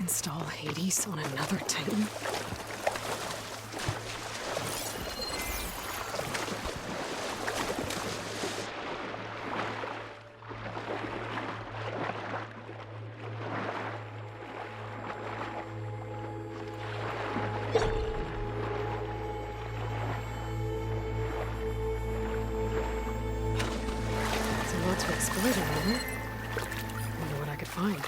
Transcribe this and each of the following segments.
Install Hades on another Titan? There's a lot to explore down here. Wonder what I could find.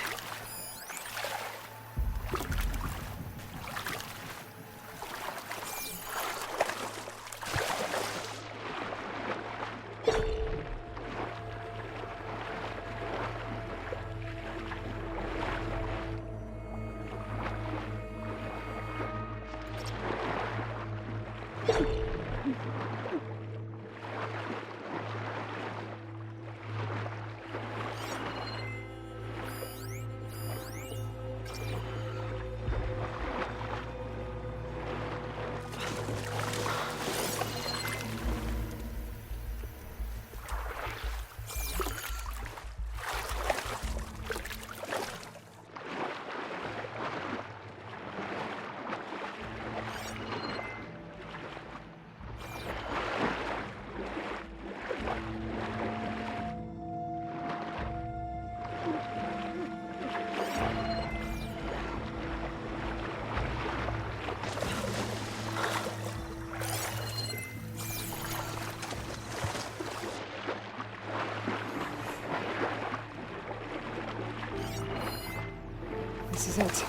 This is it.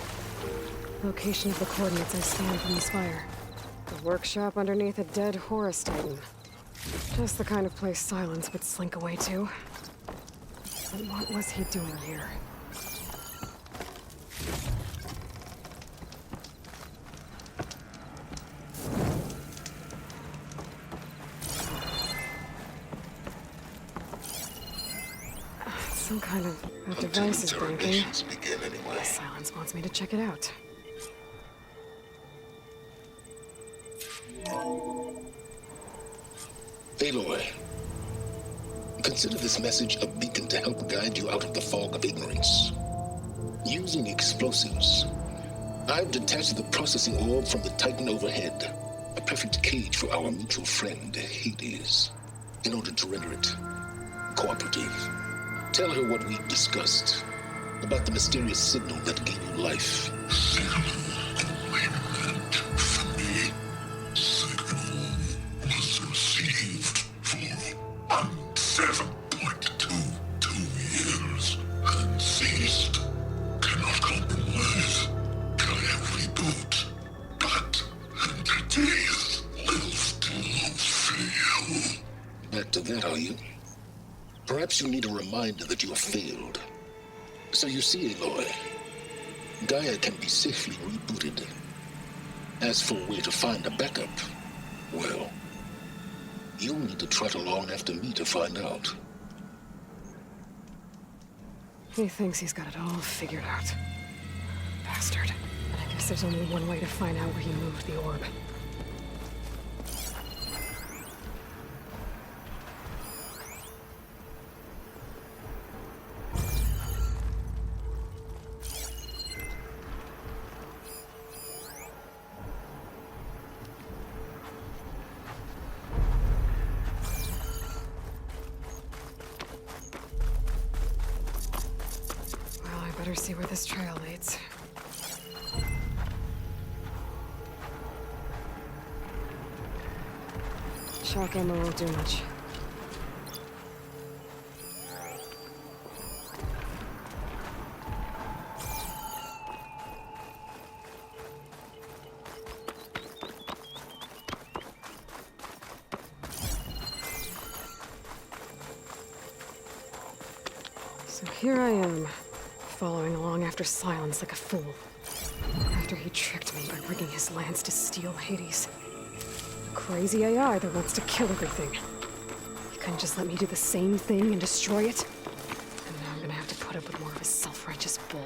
Location of the coordinates I scanned from the spire. The workshop underneath a dead Horus Titan. Just the kind of place Silence would slink away to. But what was he doing here? Some kind of a device is breaking. Silence wants me to check it out. Aloy, consider this message a beacon to help guide you out of the fog of ignorance. Using explosives, I've detached the processing orb from the Titan overhead, a perfect cage for our mutual friend, Hades, in order to render it cooperative. Tell her what we discussed about the mysterious signal that gave you life. Signal remnant for me. Signal was received for 7.22 years and ceased. Cannot compromise. Can reboot, but entities will still fail. Back to that, are you? Perhaps you need a reminder that you have failed. So you see, Aloy, Gaia can be safely rebooted. As for where to find a backup, well, you'll need to trot along after me to find out. He thinks he's got it all figured out. Bastard. I guess there's only one way to find out where he moved the orb. Better see where this trail leads. Shock ammo won't do much. So here I am. Following along after Silence like a fool. After he tricked me by rigging his lance to steal Hades. A crazy AI that wants to kill everything. He couldn't just let me do the same thing and destroy it? And now I'm gonna have to put up with more of his self-righteous bull.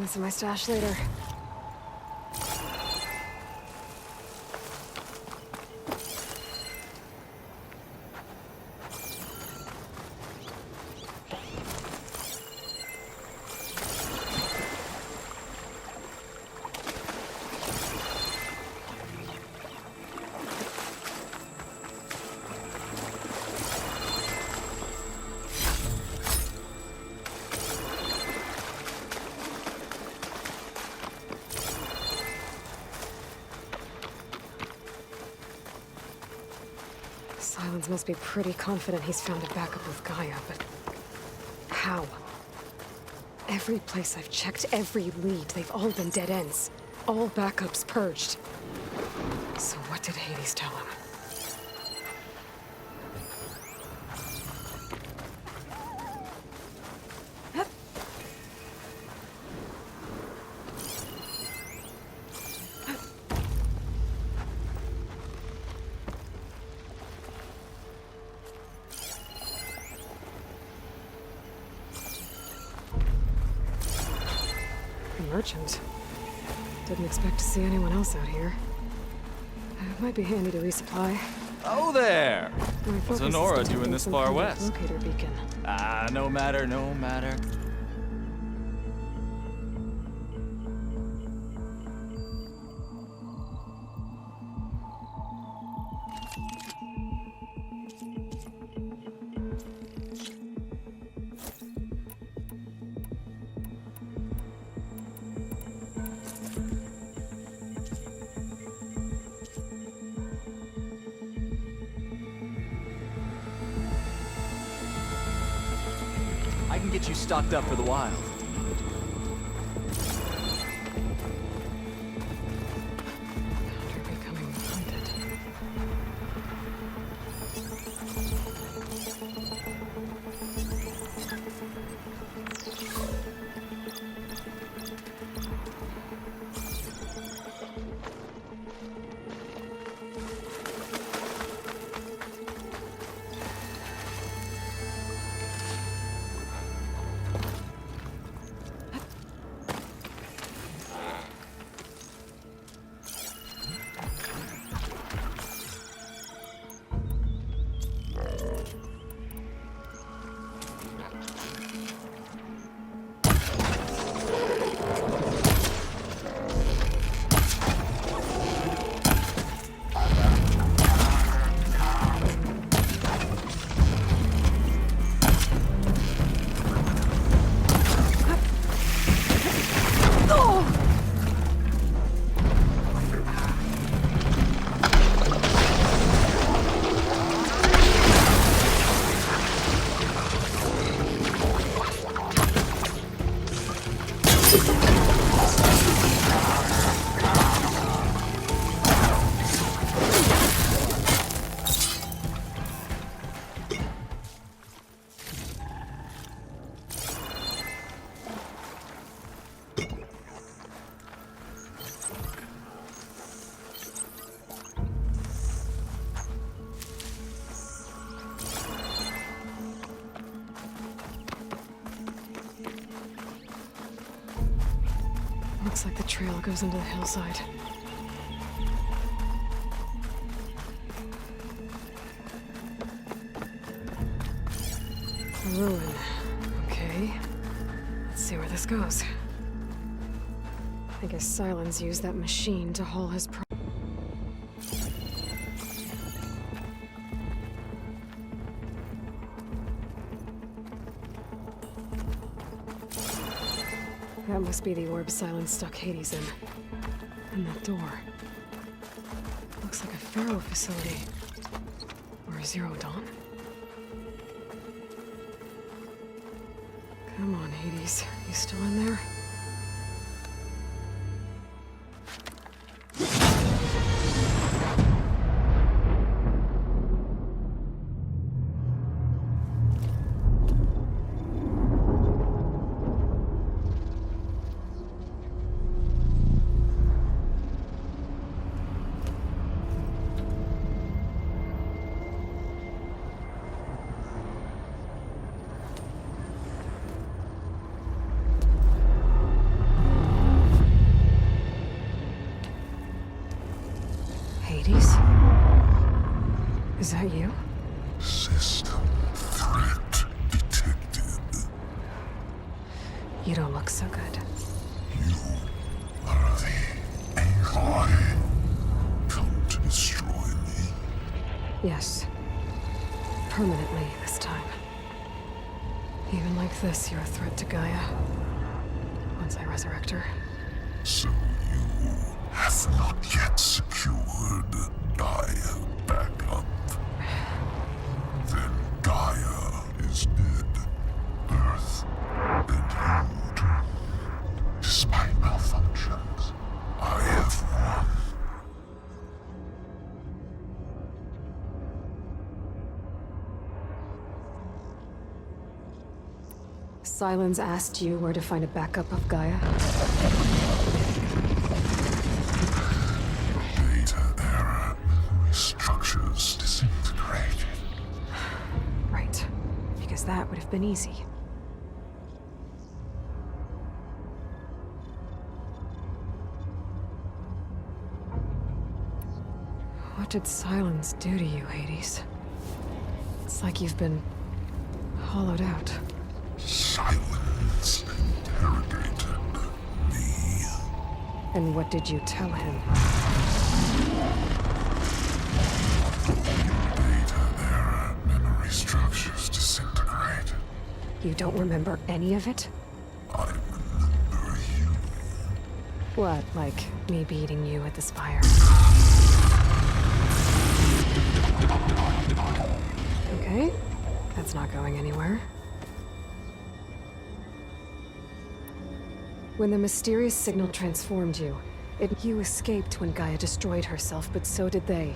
find this in my stash later. Silence must be pretty confident he's found a backup with Gaia, but how? Every place I've checked, every lead, they've all been dead ends. All backups purged. So what did Hades tell him? Merchant. Didn't expect to see anyone else out here. It might be handy to resupply. Oh there! My What's focus is Honora detecting doing this some far kind of west? Locator beacon. Ah, no matter, no matter. I can get you stocked up for the wild. You're becoming haunted. Looks like the trail goes into the hillside. A ruin. Okay. Let's see where this goes. I guess Silence used that machine to haul his That must be the orb Silence stuck Hades in. And that door. Looks like a Pharaoh facility. Or a Zero Dawn. Come on, Hades. You still in there? Is that you? System threat detected. You don't look so good. You are the Aloy. Come to destroy me. Yes. Permanently this time. Even like this, you're a threat to Gaia. Once I resurrect her. So you have not yet secured Gaia back up. Then Gaia is dead. Earth and you too. Despite malfunctions, I have won. Silence asked you where to find a backup of Gaia. Data error. Memory structures disintegrated. Right. Because that would have been easy. What did Silence do to you, Hades? It's like you've been hollowed out. Silence interrogated me. And what did you tell him? Data error. Memory structures disintegrate. You don't remember any of it? I remember you. What, like me beating you at the spire? Okay, that's not going anywhere. When the mysterious signal transformed you, you escaped when Gaia destroyed herself, but so did they.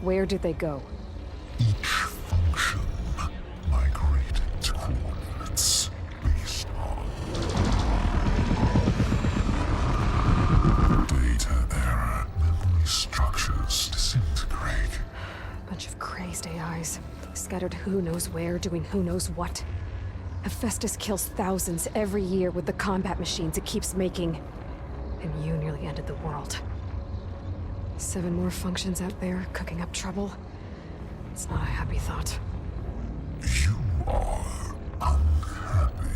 Where did they go? Each function migrated to coordinates based on data error. Memory structures disintegrate. Bunch of crazed AIs, scattered who knows where, doing who knows what. Hephaestus kills thousands every year with the combat machines it keeps making. And you nearly ended the world. 7 more functions out there, cooking up trouble. It's not a happy thought. You are unhappy.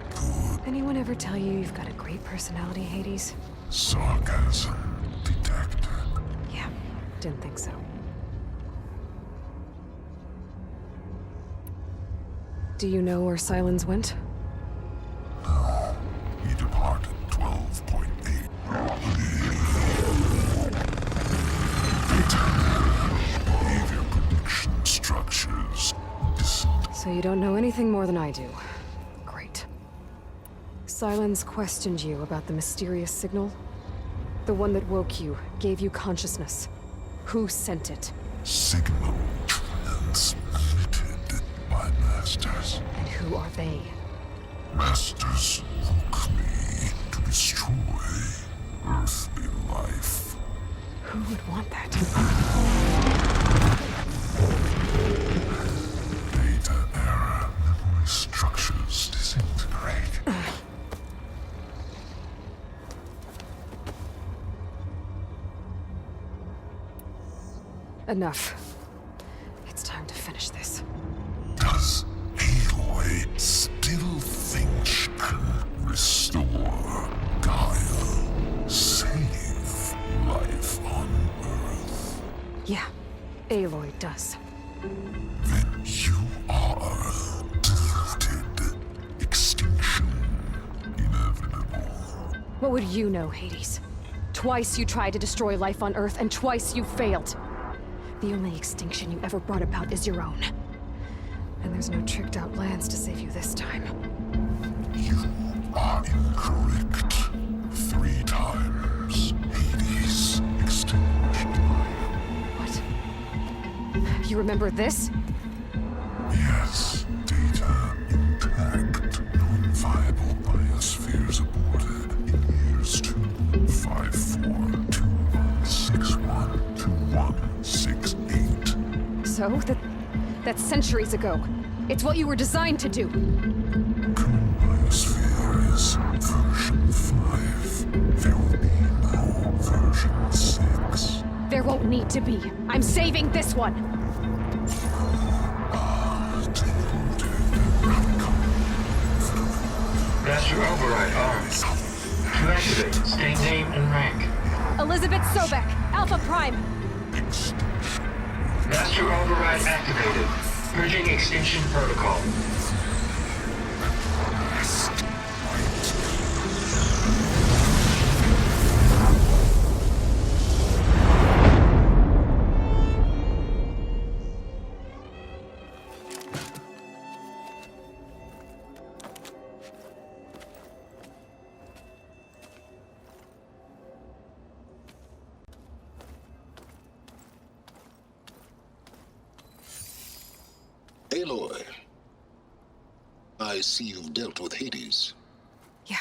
Good. Anyone ever tell you you've got a great personality, Hades? Sarcasm detected. Yeah, didn't think so. Do you know where Silence went? No. He departed 12.8. Behavior prediction structures disintegrate. So you don't know anything more than I do. Great. Silence questioned you about the mysterious signal? The one that woke you, gave you consciousness. Who sent it? Signal transmitted by masters. And who are they? Masters woke me to destroy earthly life. Who would want that? Data error. Memory structures disintegrate. Enough. It's time to finish this. Does Aloy still think she can restore Gaia? Save life on Earth? Yeah, Aloy does. Then you are deluded. Extinction inevitable. What would you know, Hades? Twice you tried to destroy life on Earth, and twice you failed. The only extinction you ever brought about is your own. And there's no tricked-out lands to save you this time. You are incorrect. 3 times. Hades extinguished life. What? You remember this? Yes. Data intact. Non-viable biospheres aborted in years 254, 2161, 2168. So, that's centuries ago. It's what you were designed to do. Current biosphere is version 5. There will be no version 6. There won't won't need to be. I'm saving this one. Master override armed. To activate, state name and rank. Elizabeth Sobek, Alpha Prime. Master override activated. Purging extinction protocol. Aloy, I see you've dealt with Hades. Yeah.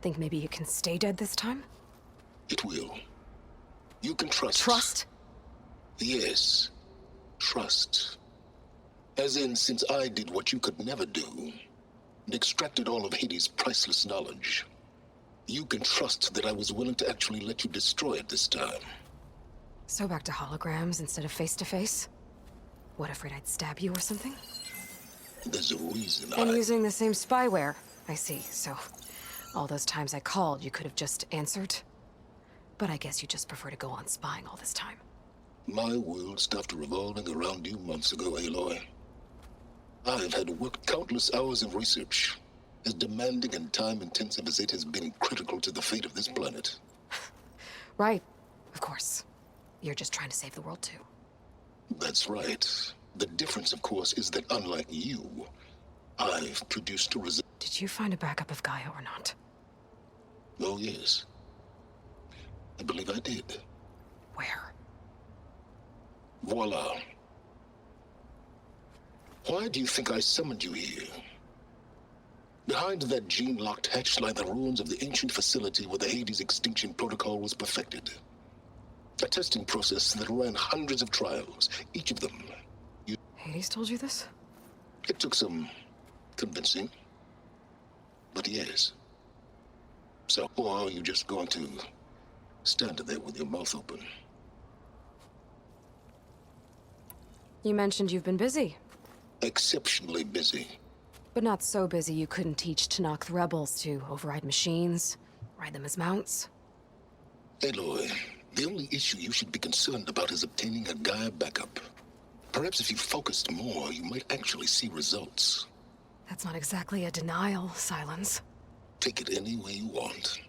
Think maybe you can stay dead this time? It will. You can trust. Trust? Yes. Trust. As in, since I did what you could never do, and extracted all of Hades' priceless knowledge, you can trust that I was willing to actually let you destroy it this time. So back to holograms instead of face-to-face? What, afraid I'd stab you or something? There's a reason And using the same spyware. I see, so all those times I called, you could have just answered? But I guess you just prefer to go on spying all this time. My world stopped revolving around you months ago, Aloy. I've had to work countless hours of research, as demanding and time-intensive as it has been critical to the fate of this planet. Right, of course. You're just trying to save the world too. That's right. The difference, of course, is that unlike you, I've produced a result. Did you find a backup of Gaia or not? Oh, yes. I believe I did. Where? Voila. Why do you think I summoned you here? Behind that gene-locked hatch lie the ruins of the ancient facility where the Hades extinction protocol was perfected. A testing process that ran hundreds of trials, each of them. Hades told you this? It took some convincing, but yes. So, or are you just going to stand there with your mouth open? You mentioned you've been busy. Exceptionally busy. But not so busy you couldn't teach Tanakh the rebels to override machines, ride them as mounts. Aloy, the only issue you should be concerned about is obtaining a Gaia backup. Perhaps if you focused more, you might actually see results. That's not exactly a denial, Silence. Take it any way you want.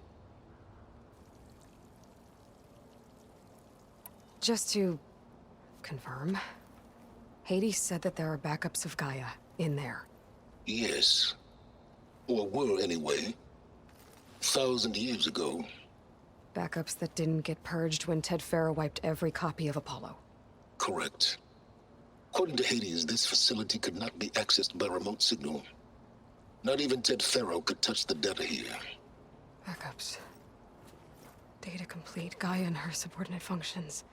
Just to confirm, Hades said that there are backups of Gaia in there. Yes. Or were anyway. 1,000 years ago. Backups that didn't get purged when Ted Farrow wiped every copy of Apollo. Correct. According to Hades, this facility could not be accessed by remote signal. Not even Ted Farrow could touch the data here. Backups. Data complete, Gaia and her subordinate functions.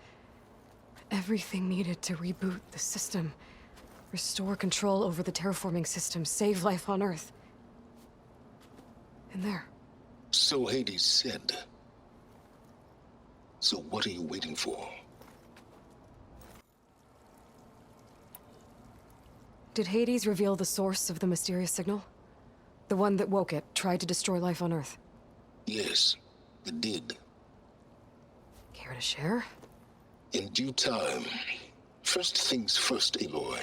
Everything needed to reboot the system. Restore control over the terraforming system, save life on Earth. In there. So Hades said. So what are you waiting for? Did Hades reveal the source of the mysterious signal? The one that woke it, tried to destroy life on Earth? Yes, it did. Care to share? In due time. First things first, Aloy.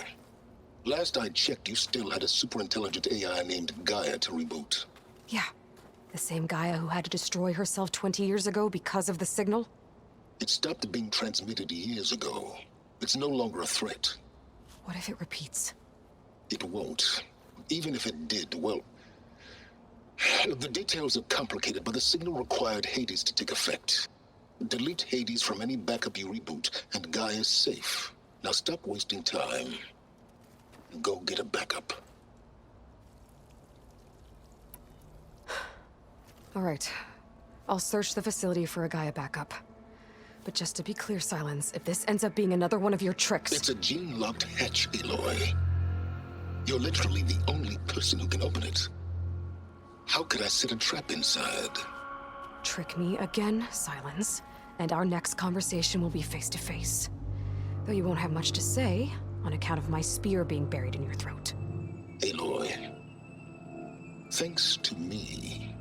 Last I checked, you still had a superintelligent AI named Gaia to reboot. Yeah. The same Gaia who had to destroy herself 20 years ago because of the signal? It stopped being transmitted years ago. It's no longer a threat. What if it repeats? It won't. Even if it did, well... The details are complicated, but the signal required Hades to take effect. Delete Hades from any backup you reboot, and Gaia's safe. Now stop wasting time. Go get a backup. All right. I'll search the facility for a Gaia backup. But just to be clear, Silence, if this ends up being another one of your tricks... It's a gene-locked hatch, Aloy. You're literally the only person who can open it. How could I set a trap inside? Trick me again, Silence, and our next conversation will be face to face. Though you won't have much to say, on account of my spear being buried in your throat. Aloy, thanks to me,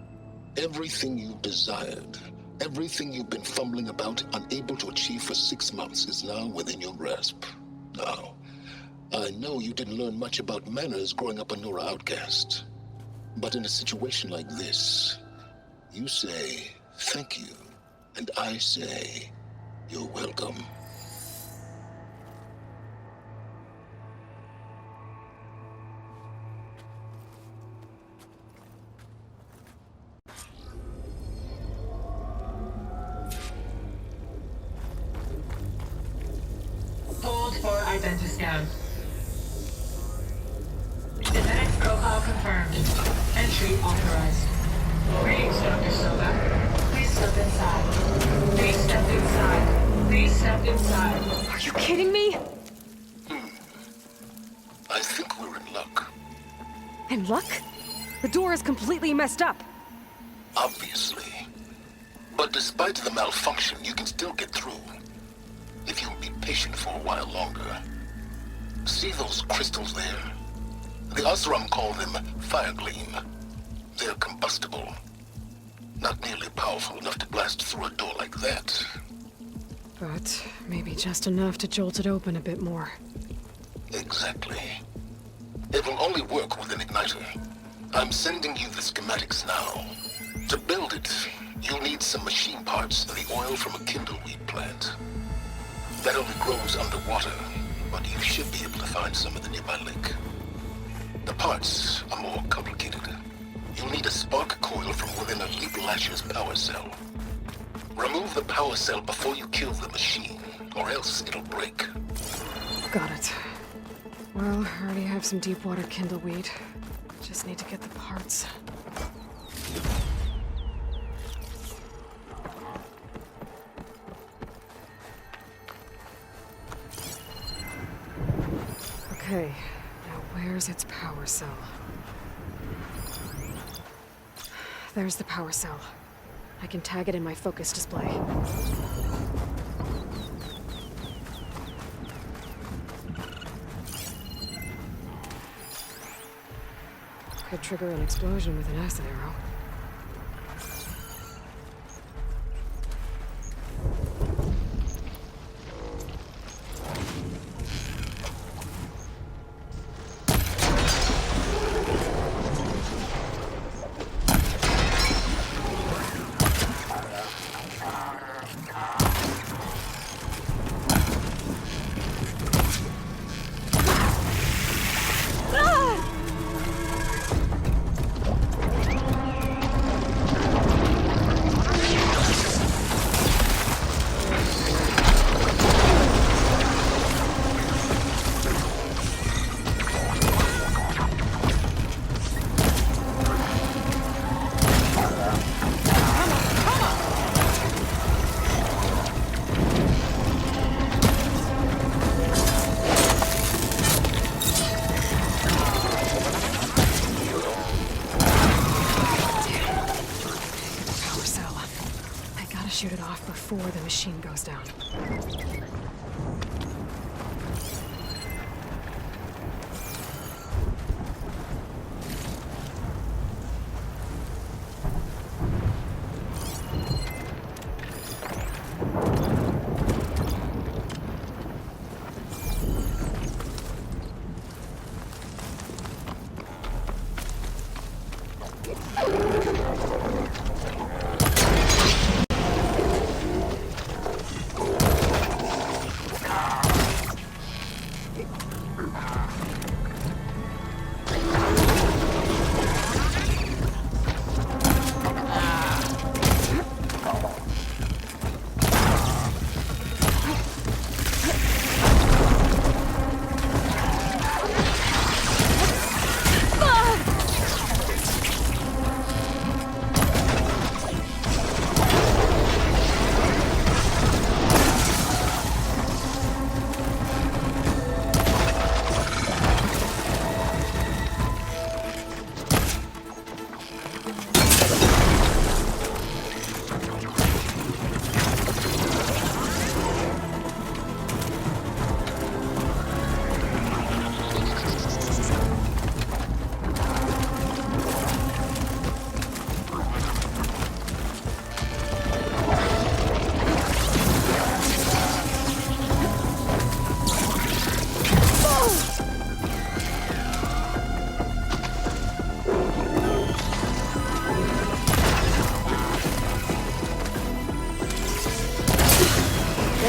everything you desired, everything you've been fumbling about, unable to achieve for 6 months, is now within your grasp. Now, I know you didn't learn much about manners growing up a Nora outcast. But in a situation like this, you say, thank you, and I say, you're welcome. Hold for identiscan. Genetic profile confirmed. Entry authorized. Greetings, Dr. Silva. Please step inside. Please step inside. Please step inside. Are you kidding me? I think we're in luck. In luck? The door is completely messed up. Obviously. But despite the malfunction, you can still get through. If you'll be patient for a while longer. See those crystals there? The Osram call them fire gleam. They're combustible. Not nearly powerful enough to blast through a door like that. But maybe just enough to jolt it open a bit more. Exactly. It will only work with an igniter. I'm sending you the schematics now. To build it, you'll need some machine parts and the oil from a kindleweed plant. That only grows underwater, but you should be able to find some in the nearby lake. The parts are more complicated. You'll need a spark coil from within a Leap Lasher's power cell. Remove the power cell before you kill the machine, or else it'll break. Got it. Well, I already have some deep water kindleweed. Just need to get the parts. Okay, now where's its power cell? There's the power cell. I can tag it in my focus display. Could trigger an explosion with an acid arrow. Shoot it off before the machine goes down.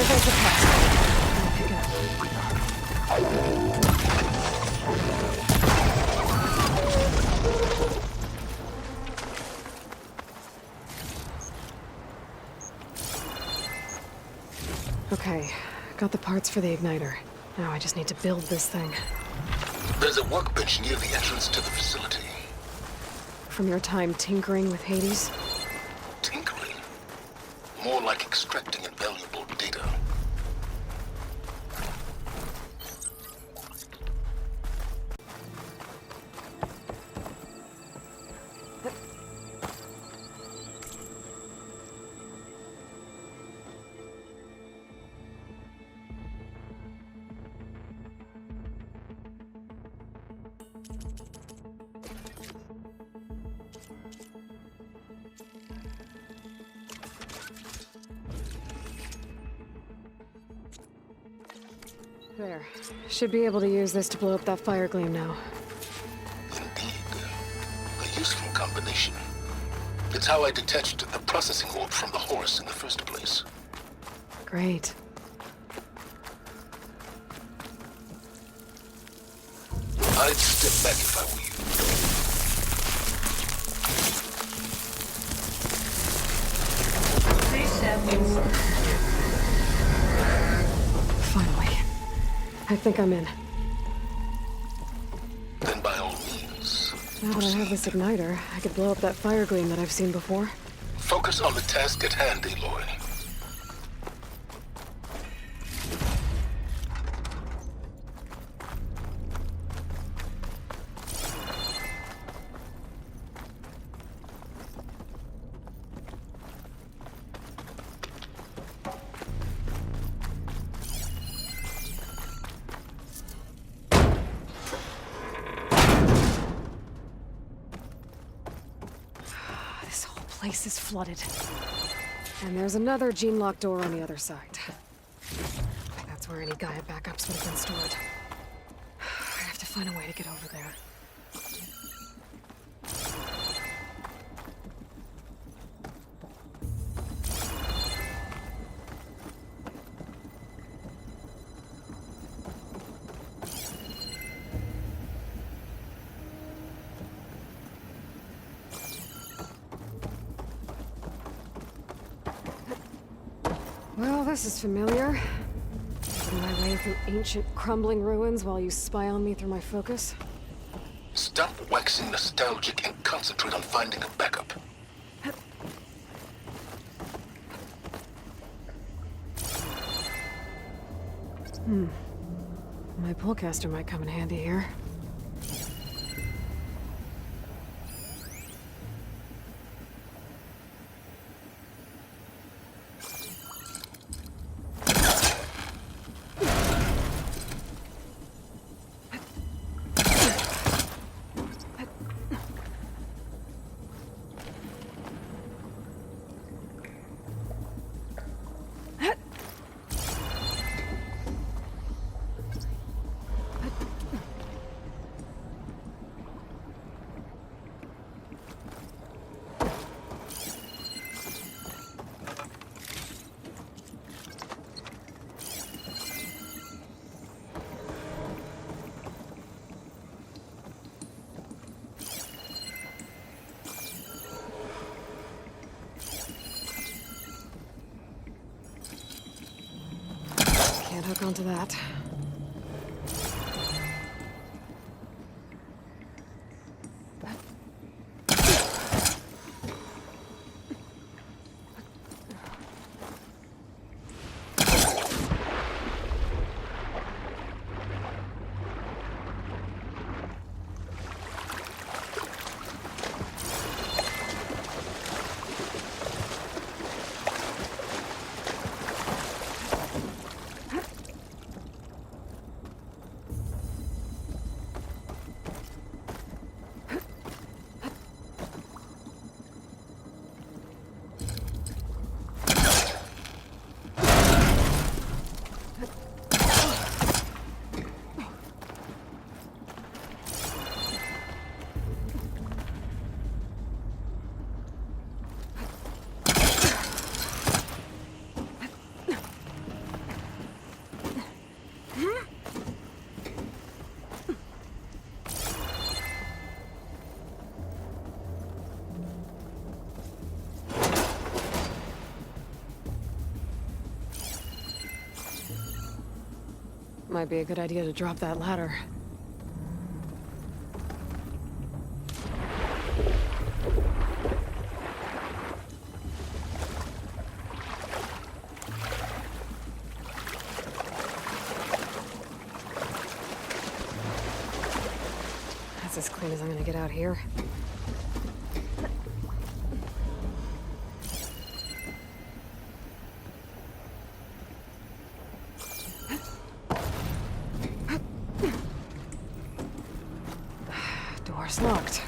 goes the pest. I'll pick it up. Okay, got the parts for the igniter. Now I just need to build this thing. There's a workbench near the entrance to the facility. From your time tinkering with Hades? Tinkering? More like extracting invaluable data. There. Should be able to use this to blow up that fire gleam now. Indeed. A useful combination. It's how I detached the processing orb from the horse in the first place. Great. I'd step back if I were you. Please step inside. Finally. I think I'm in. Then by all means, Now that I have this igniter, I could blow up that fire gleam that I've seen before. focus on the task at hand, Aloy. This whole place is flooded. And there's another gene-locked door on the other side. That's where any Gaia backups would have been stored. I have to find a way to get over there. Well, this is familiar. Making my way through ancient, crumbling ruins while you spy on me through my focus. Stop waxing nostalgic and concentrate on finding a backup. My pullcaster might come in handy here. Can't hook onto that. Might be a good idea to drop that ladder. That's as clean as I'm gonna get out here. Door's locked.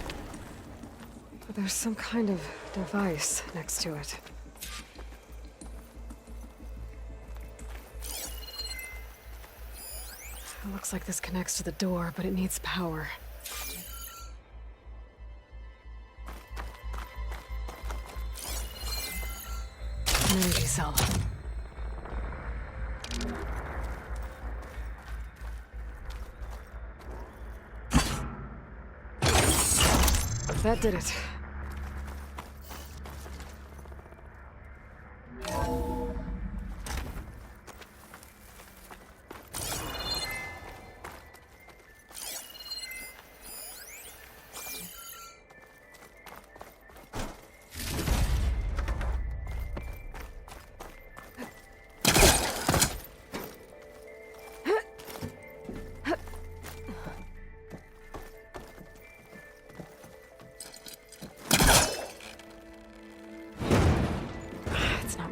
But there's some kind of device next to it. It looks like this connects to the door, but it needs power. An energy cell. That did it.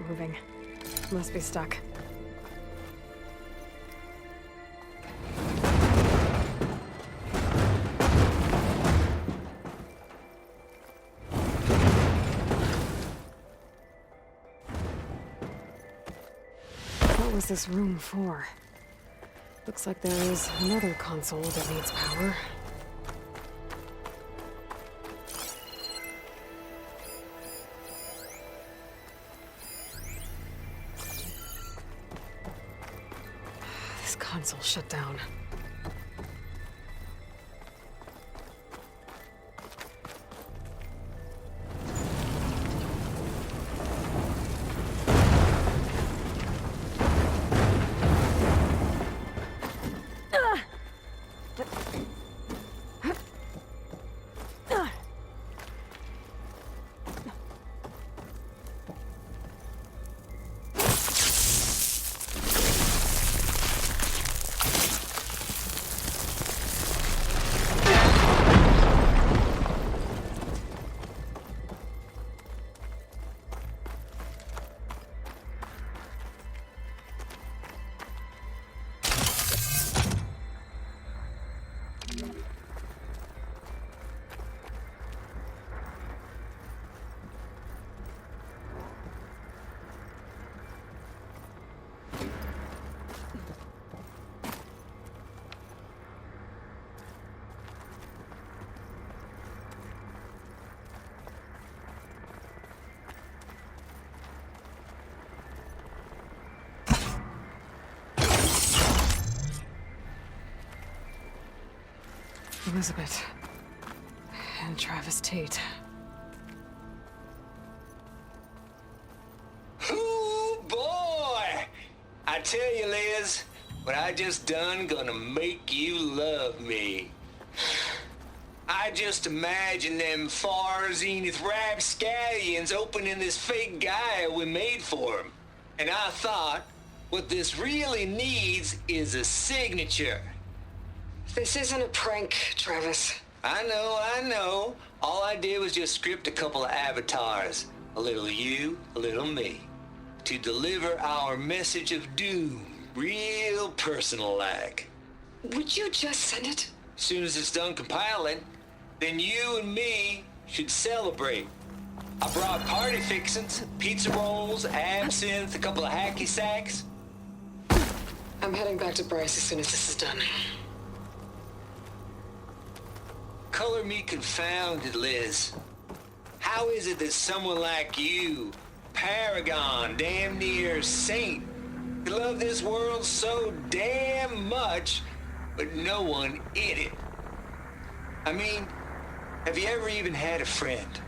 Moving. Must be stuck. What was this room for? Looks like there is another console that needs power. Console shut down. Elizabeth. And Travis Tate. Ooh, boy! I tell you, Liz, what I just done gonna make you love me. I just imagine them far zenith rapscallions opening this fake guy we made for him. And I thought, what this really needs is a signature. This isn't a prank, Travis. I know. All I did was just script a couple of avatars. A little you, a little me. To deliver our message of doom, real personal-like. Would you just send it? As soon as it's done compiling, then you and me should celebrate. I brought party fixins, pizza rolls, absinthe, a couple of hacky sacks. I'm heading back to Bryce as soon as this is done. Color me confounded, Liz. How is it that someone like you, paragon, damn near saint, could love this world so damn much, but no one in it? I mean, have you ever even had a friend?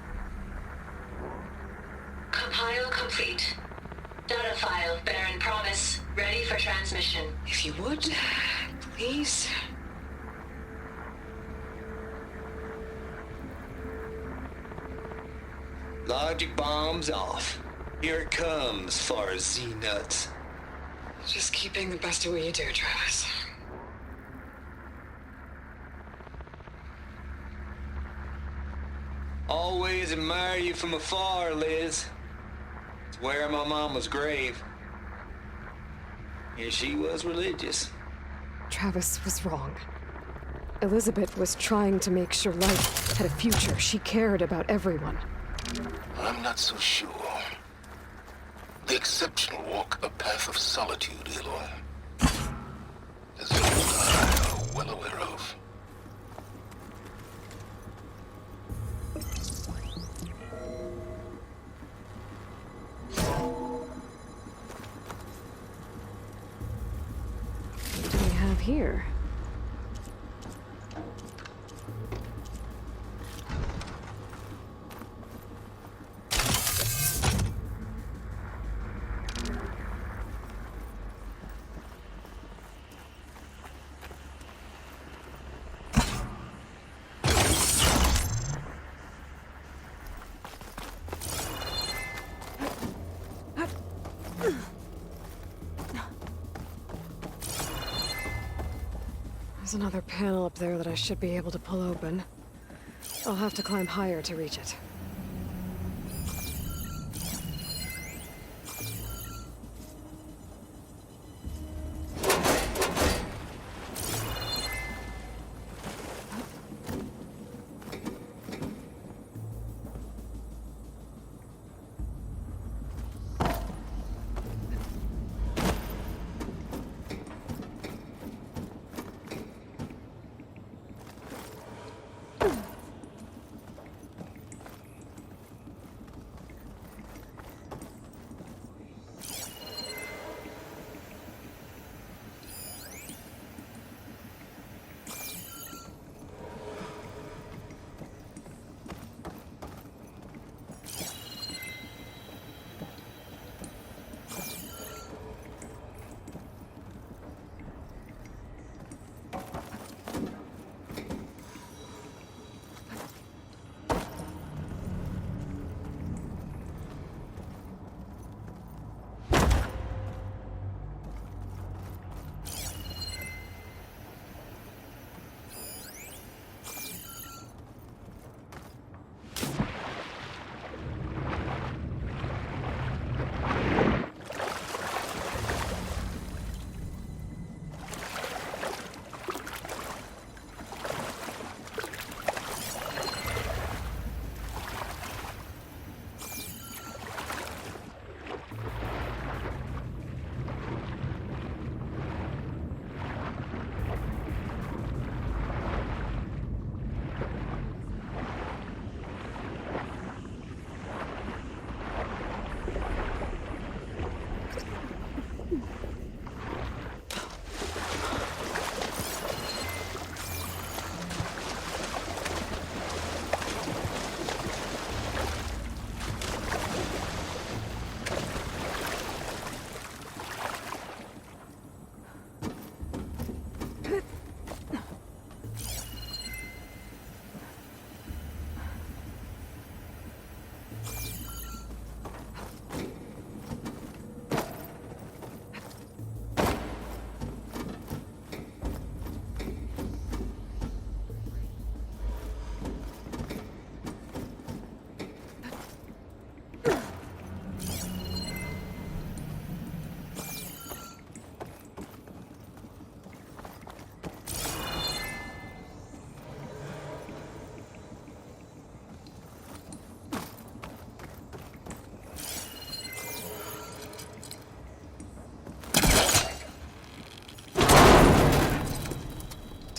Compile complete. Data file bearing promise Ready for transmission. If you would, please. Logic bombs off. Here it comes, far Z-nuts. Just keep being the best at what you do, Travis. Always admire you from afar, Liz. It's where my mama's grave. And she was religious. Travis was wrong. Elizabeth was trying to make sure life had a future. She cared about everyone. I'm not so sure. The exceptional walk a path of solitude, Aloy. As you and I are well aware of. What do we have here? There's another panel up there that I should be able to pull open. I'll have to climb higher to reach it.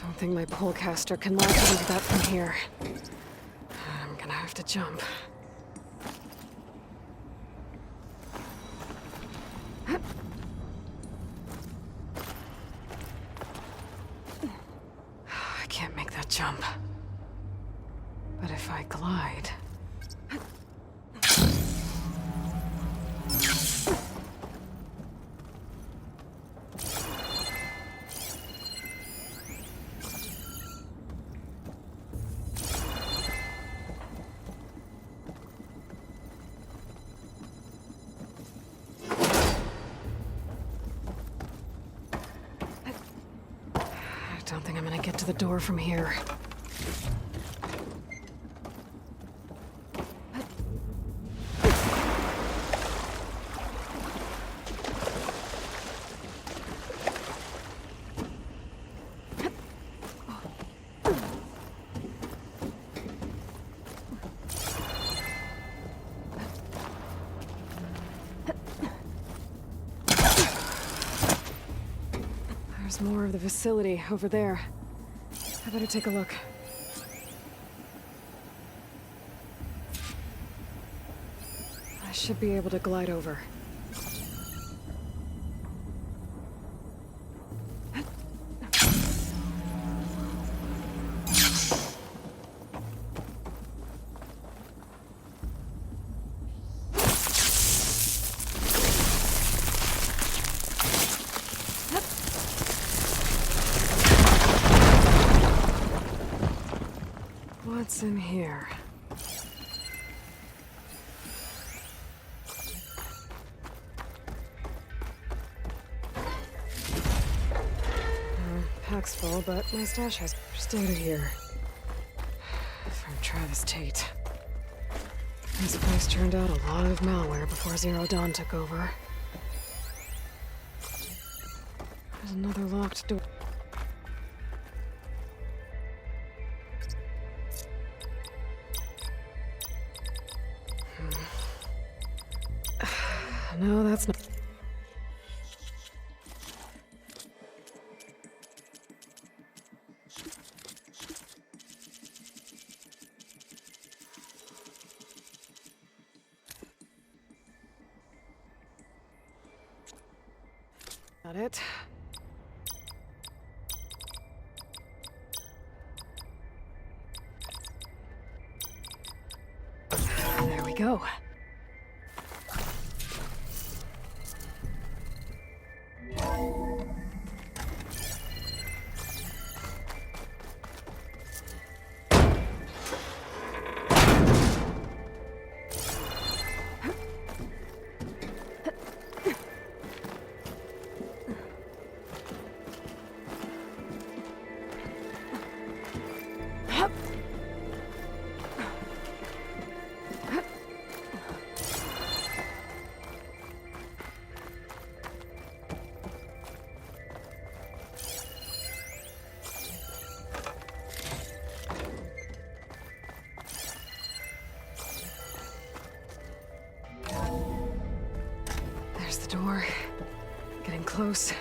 I think my polecaster can launch into that from here. I'm gonna have to jump. I can't make that jump. But if I glide... the door from here. There's more of the facility over there. I better take a look. I should be able to glide over. What's in here? Pack's full, but my stash has stayed here. From Travis Tate. This place turned out a lot of malware before Zero Dawn took over. There's another locked door. No, that's not. Not it. There we go. There's the door. Getting close.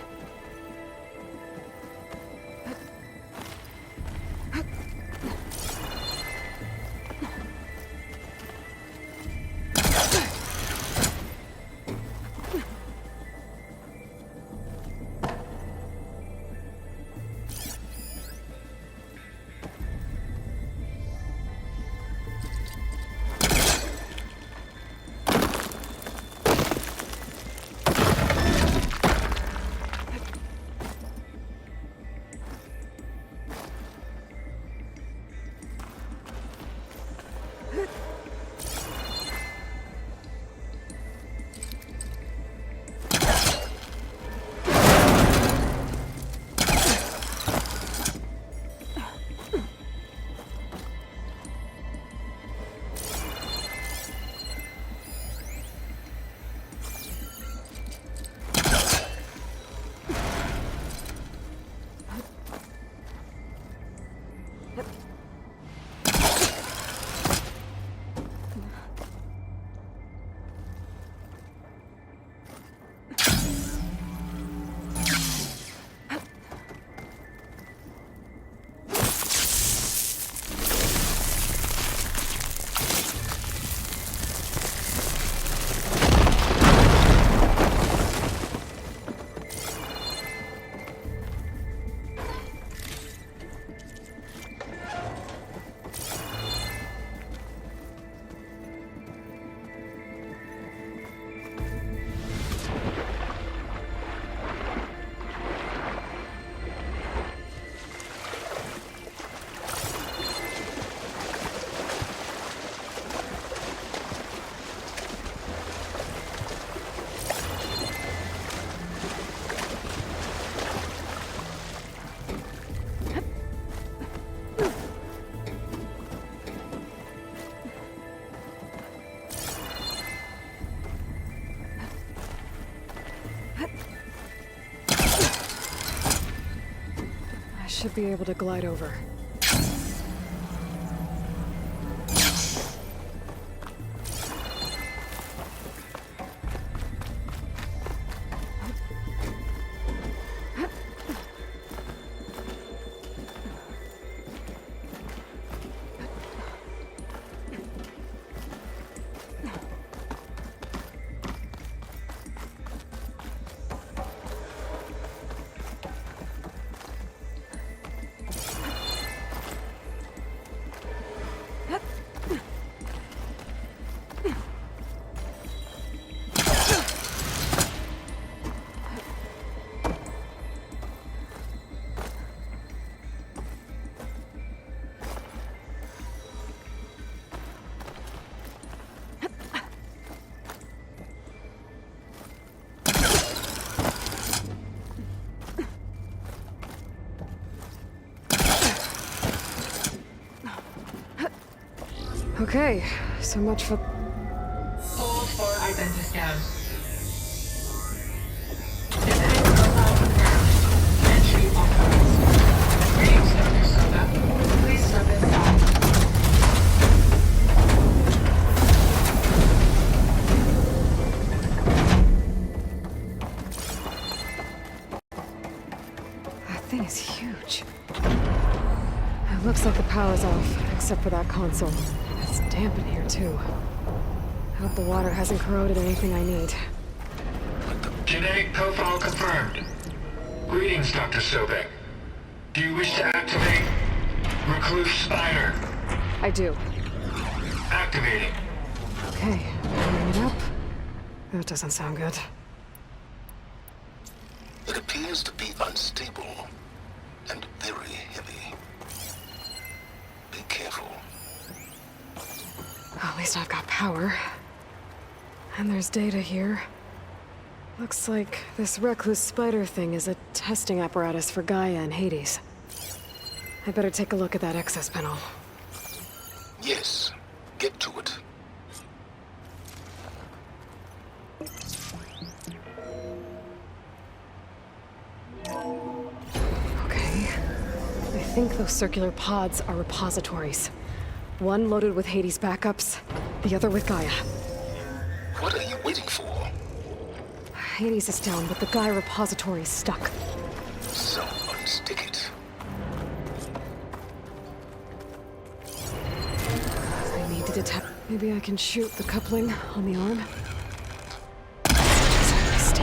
Should be able to glide over. Okay, so much for... Hold for identiscan. TheEnding profile confirmed. Entry authorized. Greetings, Dr. Soda. Please step inside. That thing is huge. It looks like the power's off, except for that console. It's damp in here, too. Hope the water hasn't corroded anything I need. Genetic profile confirmed. Greetings, Dr. Sobek. Do you wish to activate Recluse Spider? I do. Activating. Okay, bring it up. That doesn't sound good. It appears to be unstable and very heavy. Be careful. At least I've got power. And there's data here. Looks like this recluse spider thing is a testing apparatus for Gaia and Hades. I better take a look at that access panel. Yes, get to it. Okay. I think those circular pods are repositories. One loaded with Hades backups, the other with Gaia. What are you waiting for? Hades is down, but the Gaia repository is stuck. So unstick it. I need to detect... Maybe I can shoot the coupling on the arm? Let's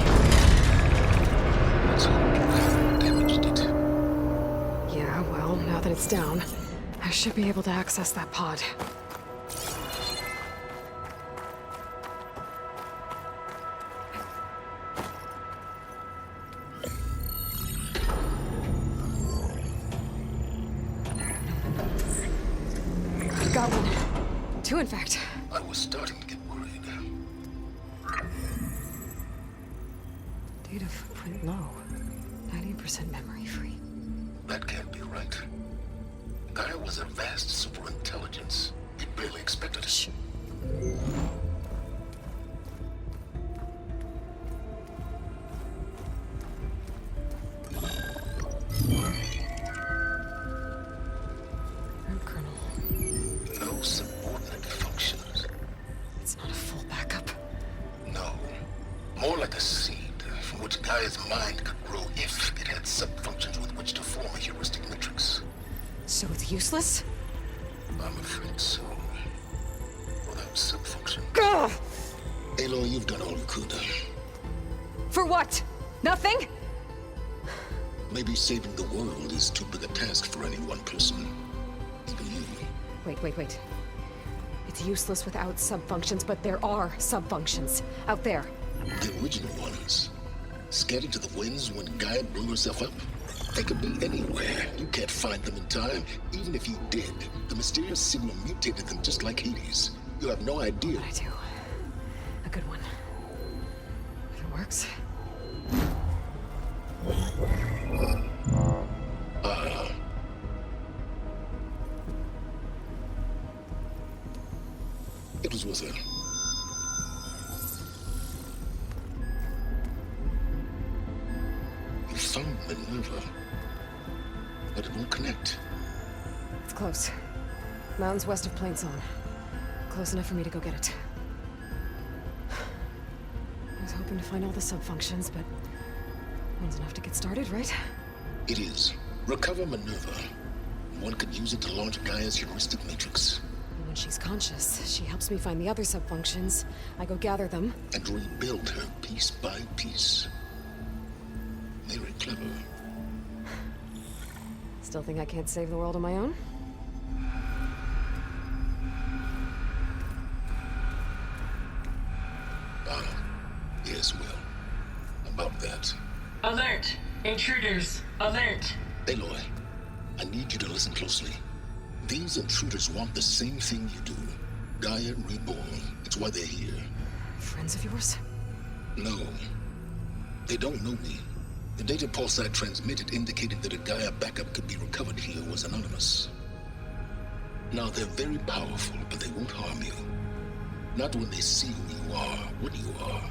hope you haven't damaged it. Yeah, well, now that it's down, I should be able to access that pod. Got one. Two, in fact. I was starting to get worried. Data footprint low. 90% memory free. That can't be right. Gaia was a vast superintelligence. You barely expected it. Shh. Kernel. No subordinate functions. It's not a full backup. No. More like a seed from which Gaia's mind could grow if it had sub-functions with which to form a heuristic matrix. So it's useless? I'm afraid so. Without sub-function. Ugh! Aloy, you've done all you could. For what? Nothing? Maybe saving the world is too big a task for any one person. Even you. Wait. It's useless without subfunctions, but there are subfunctions out there. The original ones. Scattered to the winds when Gaia blew herself up. They could be anywhere. You can't find them in time. Even if you did, the mysterious signal mutated them just like Hades. You have no idea. What I do. A good one. If it works. It was worth it. You found Minerva. but it won't connect. It's close. Mountains west of Plainzone. Close enough for me to go get it. I was hoping to find all the sub-functions, but one's enough to get started, right? It is. Recover Minerva. One could use it to launch Gaia's heuristic matrix. And when she's conscious, she helps me find the other sub-functions. I go gather them. And rebuild her piece by piece. Very clever. Still think I can't save the world on my own? Yes, well. About that. Alert! Intruders! Alert! Aloy, I need you to listen closely. These intruders want the same thing you do. Gaia reborn. It's why they're here. Friends of yours? No. They don't know me. The data pulse I transmitted indicated that a Gaia backup could be recovered here was anonymous. Now, they're very powerful, but they won't harm you. Not when they see who you are, what you are.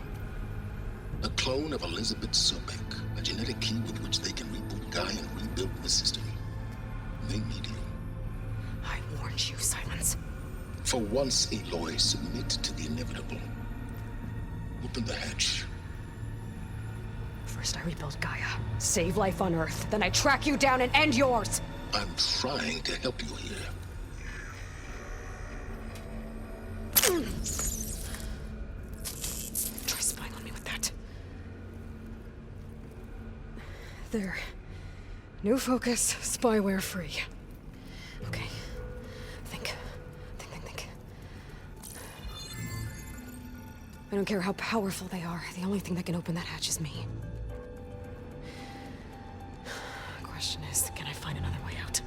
A clone of Elizabeth Sobek, a genetic key with which they can reboot Gaia and rebuild the system. They need you. I warned you, Silence. For once, Aloy, submit to the inevitable. Open the hatch. First I rebuild Gaia, save life on Earth, then I track you down and end yours! I'm trying to help you here. Try spying on me with that. There. New focus, spyware free. Okay. Think. I don't care how powerful they are. The only thing that can open that hatch is me. Question is, can I find another way out?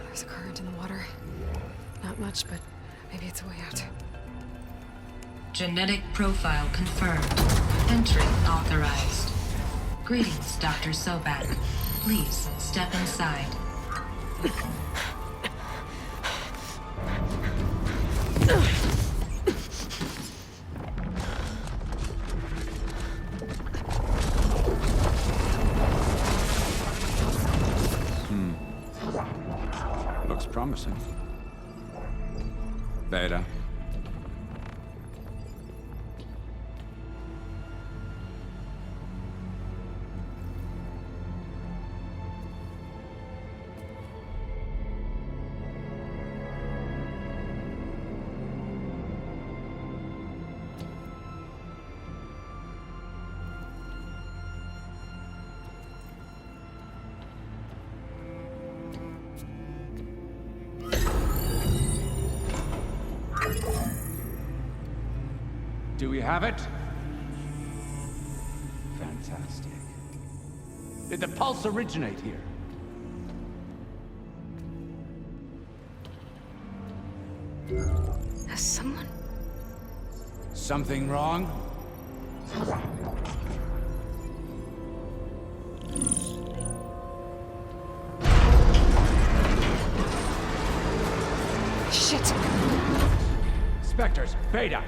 There's a current in the water. Not much, but maybe it's a way out. Genetic profile confirmed. Entry authorized. Greetings, Dr. Sobek. Please step inside. Looks promising. Beta. Do we have it? Fantastic. Did the pulse originate here? Has someone... Something wrong? Shit! Spectres, Beta!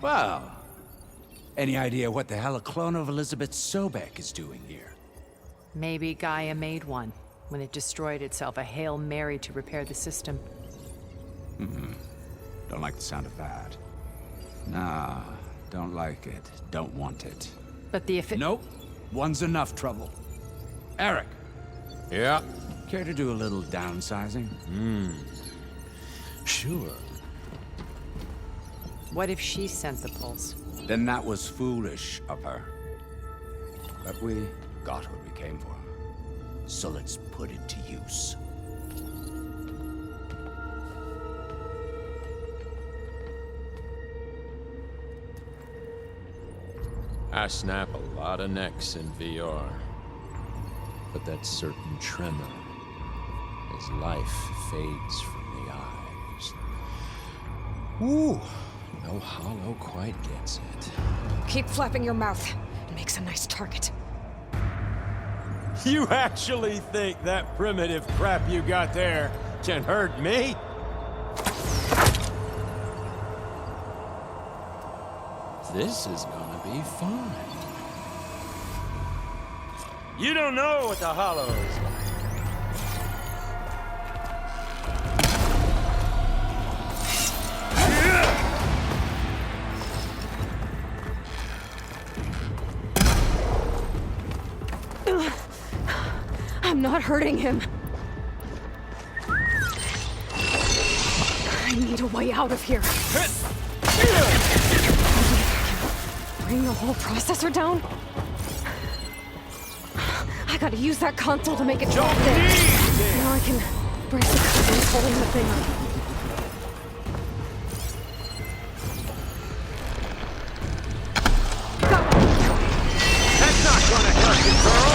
Well, any idea what the hell a clone of Elizabeth Sobek is doing here? Maybe Gaia made one when it destroyed itself, a Hail Mary to repair the system. Don't like the sound of that. Nah, don't like it. Don't want it. But the Nope. One's enough trouble. Eric. Yeah. Care to do a little downsizing? Sure. What if she sent the pulse? Then that was foolish of her. But we got what we came for. So let's put it to use. I snap a lot of necks in VR. But that certain tremor as life fades from the eyes. Ooh, no hollow quite gets it. Keep flapping your mouth. It makes a nice target. You actually think that primitive crap you got there can hurt me? This is gonna be fun. You don't know what the Hollow is like. I'm not hurting him. I need a way out of here. Bring the whole processor down? I gotta use that console to make it drop there. Now I can break the couplings holding the thing up. That's not gonna hurt you, girl!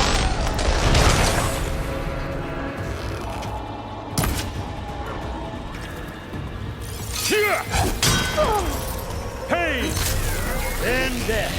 Pain! Then death!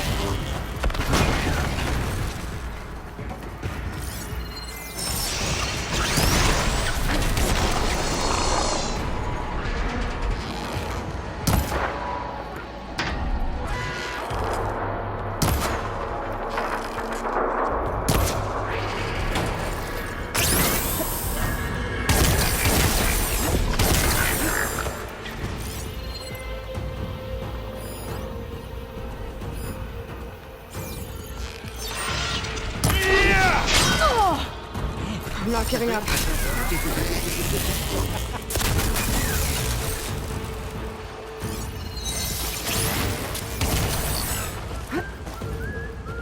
I'm not giving up.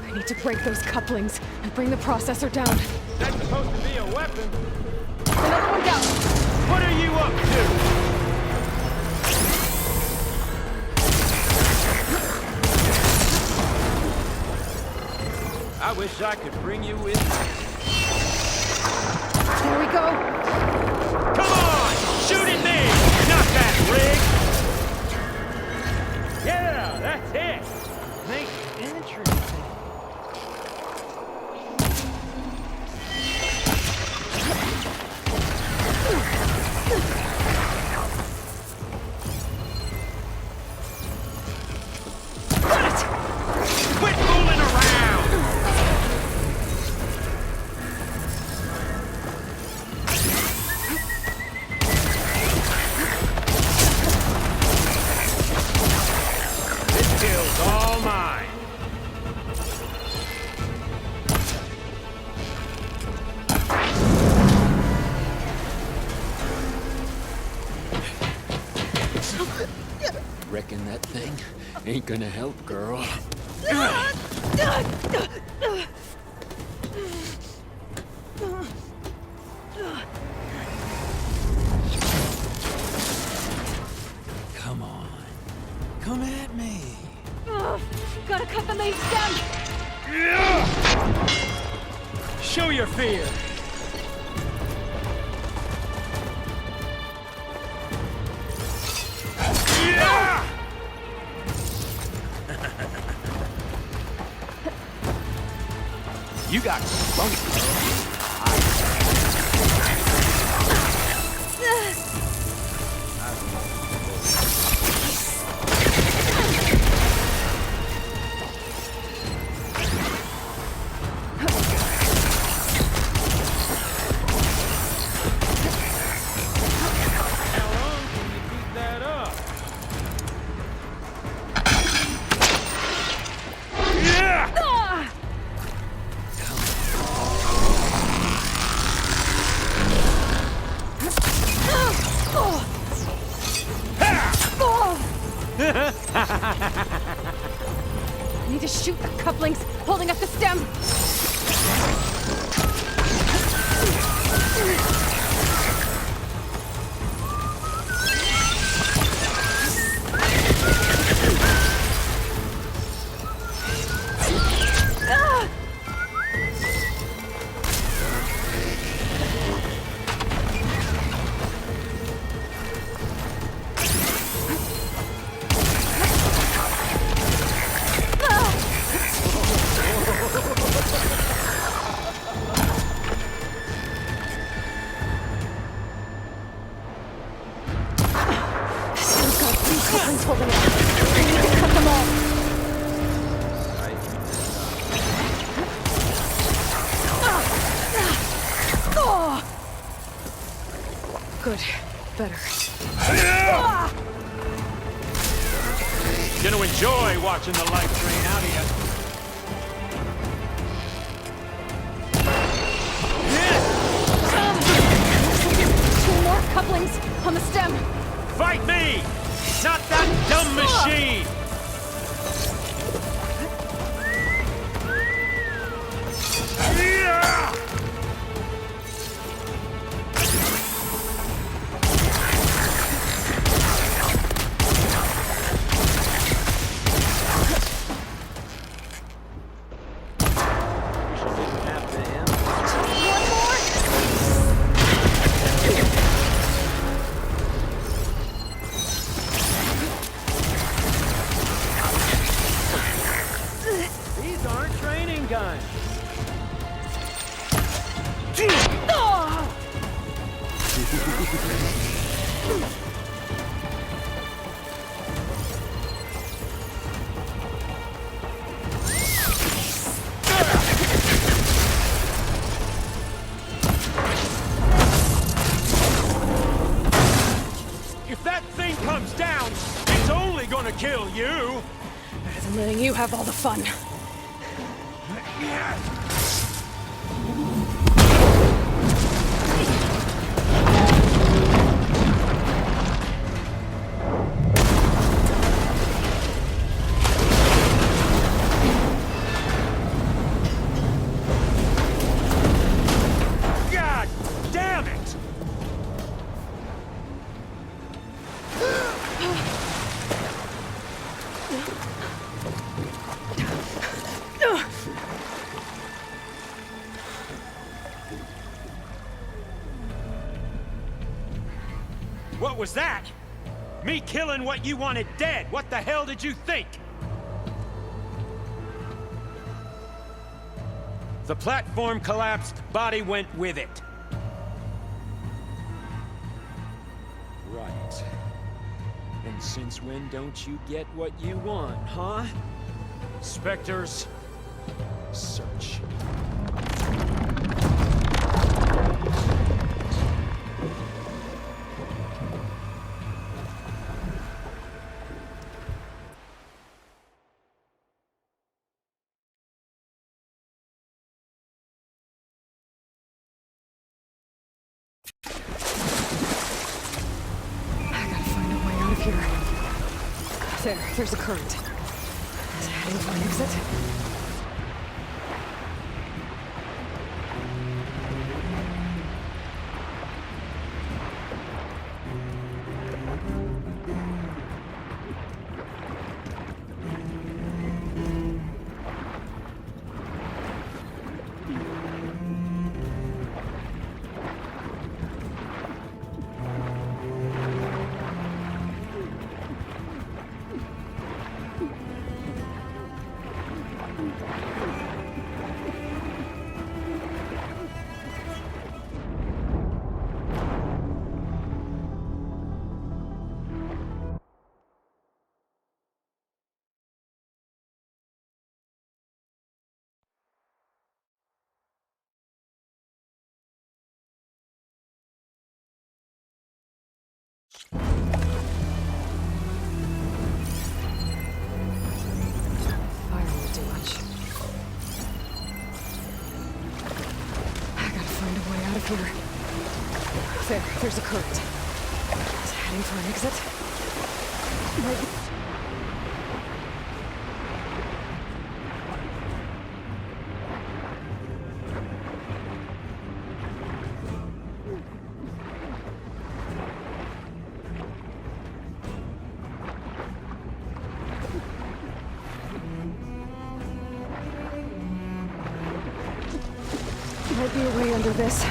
I need to break those couplings and bring the processor down. That's supposed to be a weapon. Another one down. What are you up to? I wish I could bring you with me. There we go. Come on! Shoot at me! Not that rig! Yeah, that's it! Makes it interesting. Quit fooling around! This kill's all mine. Reckon that thing ain't gonna help, girl. Come on. Come at me. Gotta cut the main stem. Show your fear. You got spunk. How long can you keep that up? Yeah! I need to shoot the couplings holding up the stem. better. Gonna enjoy watching the life drain out of you. Two more couplings on the stem. Fight me! Not that dumb machine! These aren't training guns. If that thing comes down, it's only gonna kill you! Better than letting you have all the fun. God damn it! What was that? Me killing what you wanted dead. What the hell did you think? The platform collapsed, body went with it. Right. And since when don't you get what you want, huh? Spectres, search. There's a current. Is it heading for an exit? Fire won't do much. I gotta find a way out of here. There's a current. Is it heading for an exit? Might be a way under this.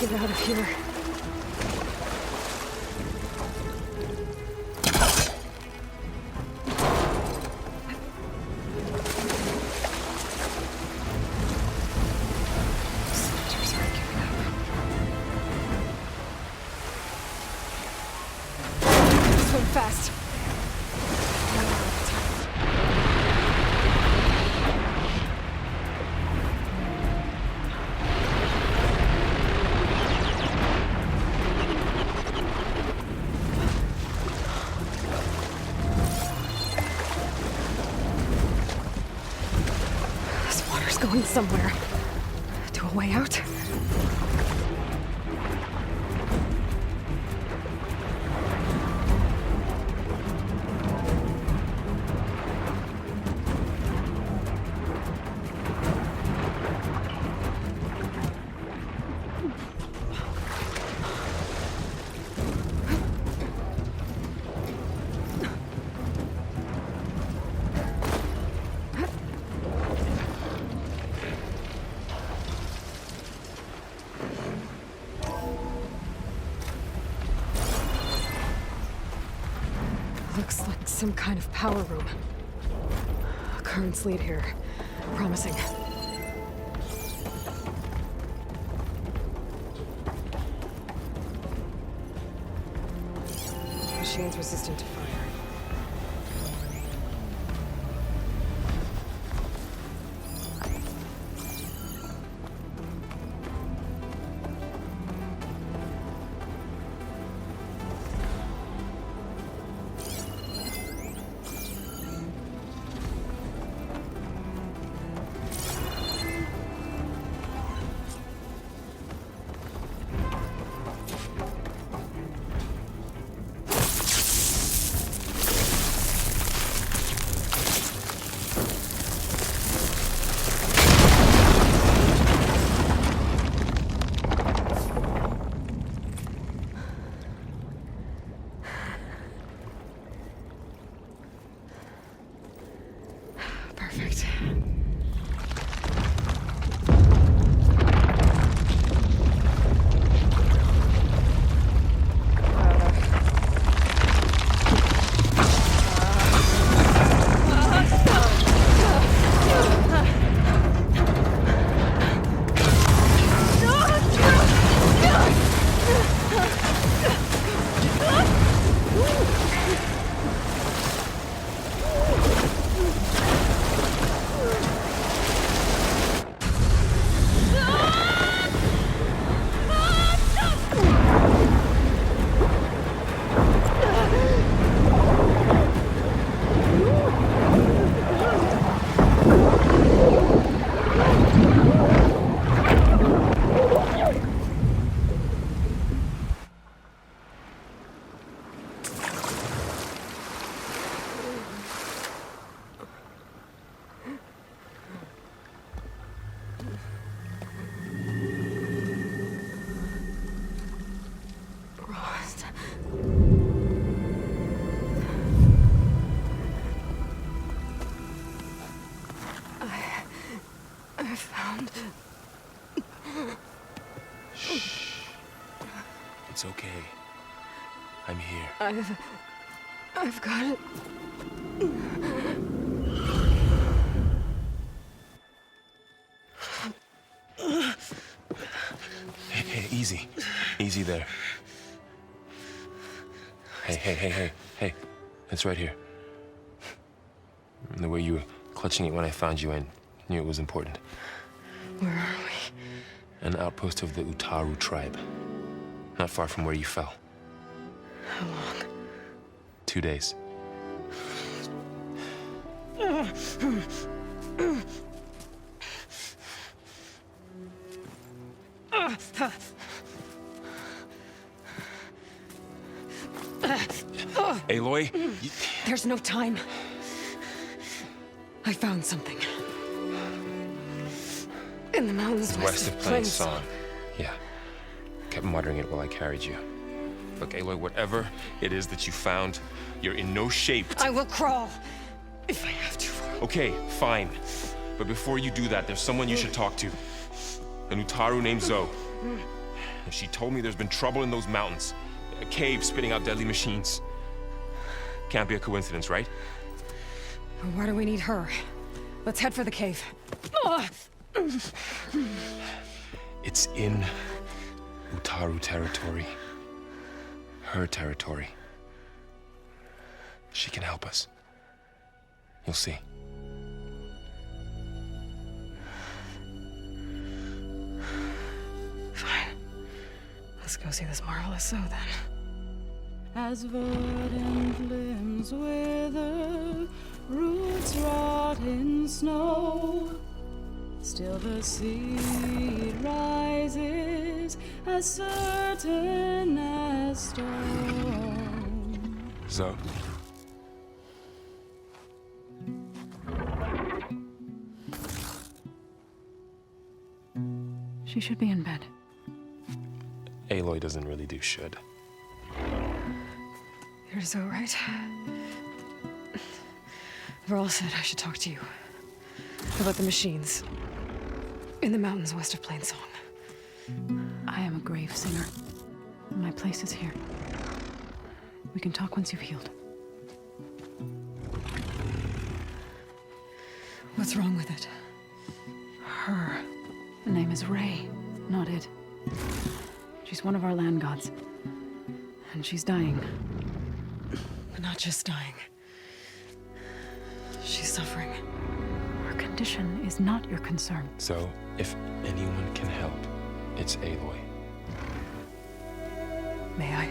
Get out of here. Soldiers aren't giving up. Swim fast. This water's going somewhere. To a way out? Looks like some kind of power room. Currents lead here. Promising. Machine's resistant to fire. Perfect. I found... It's okay. I'm here. I've got it. Hey, easy. Easy there. Hey. It's right here. The way you were clutching it when I found you, I knew it was important. Where are we? An outpost of the Utaru tribe. Not far from where you fell. How long? 2 days. Aloy? There's no time. I found something. In the mountains West of Plain Song. Yeah. Kept muttering it while I carried you. Look, Aloy, whatever it is that you found, you're in no shape to... I will crawl. If I have to. Okay, fine. But before you do that, there's someone you should talk to. An Utaru named Zoe. And she told me there's been trouble in those mountains. A cave spitting out deadly machines. Can't be a coincidence, right? Why do we need her? Let's head for the cave. It's in Utaru territory. Her territory. She can help us. You'll see. Fine. Let's go see this marvelous sow then. As verdant limbs wither, roots rot in snow, still the seed rises as certain as stone. So, She should be in bed. Aloy doesn't really do should. You're so right. Varl said I should talk to you about the machines in the mountains west of Plainsong. I am a grave singer. My place is here. We can talk once you've healed. What's wrong with it? Her. The name is Ray, not it. She's one of our land gods. And she's dying. But not just dying. She's suffering. Her condition is not your concern. So, if anyone can help, it's Aloy. May I?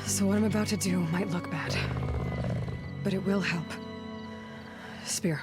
So what I'm about to do might look bad, but it will help. Spear.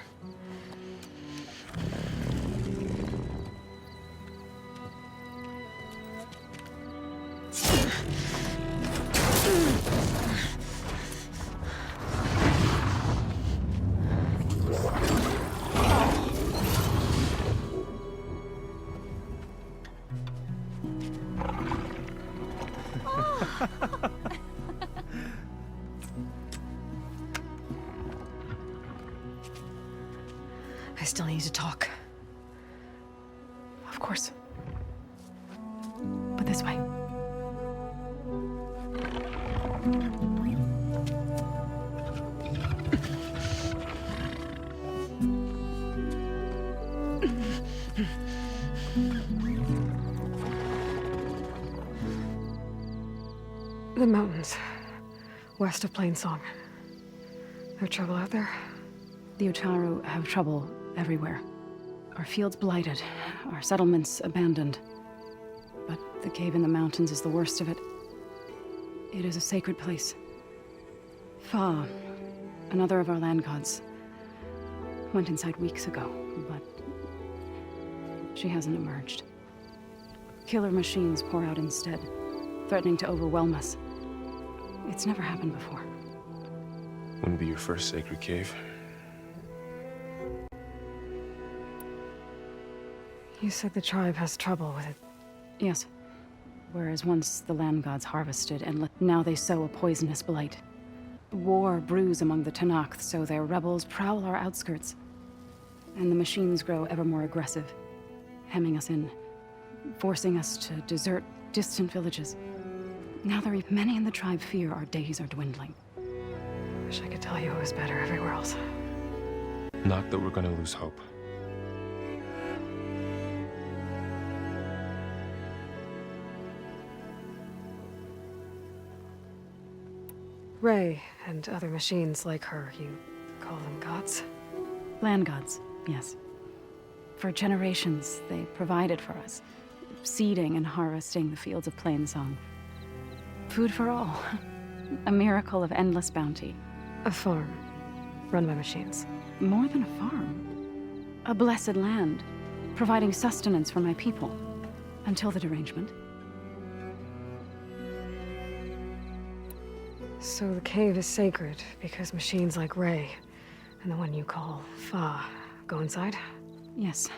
I still need to talk. Of course. But this way. The mountains, west of Plainsong. There trouble out there? The Utaru have trouble everywhere. Our fields blighted, our settlements abandoned. But the cave in the mountains is the worst of it. It is a sacred place. Fa, another of our land gods, went inside weeks ago, but she hasn't emerged. Killer machines pour out instead, threatening to overwhelm us. It's never happened before. Wouldn't be your first sacred cave. You said the tribe has trouble with it. Yes. Whereas once the land gods harvested, and now they sow a poisonous blight. War brews among the Tenakth, so their rebels prowl our outskirts. And the machines grow ever more aggressive, hemming us in, forcing us to desert distant villages. Now many in the tribe fear our days are dwindling. Wish I could tell you it was better everywhere else. Not that we're gonna lose hope. Ray and other machines like her, you call them gods? Land gods, yes. For generations, they provided for us, seeding and harvesting the fields of Plainsong. Food for all. A miracle of endless bounty. A farm, run by machines. More than a farm. A blessed land, providing sustenance for my people. Until the derangement. So the cave is sacred because machines like Ray and the one you call Fa go inside? Yes.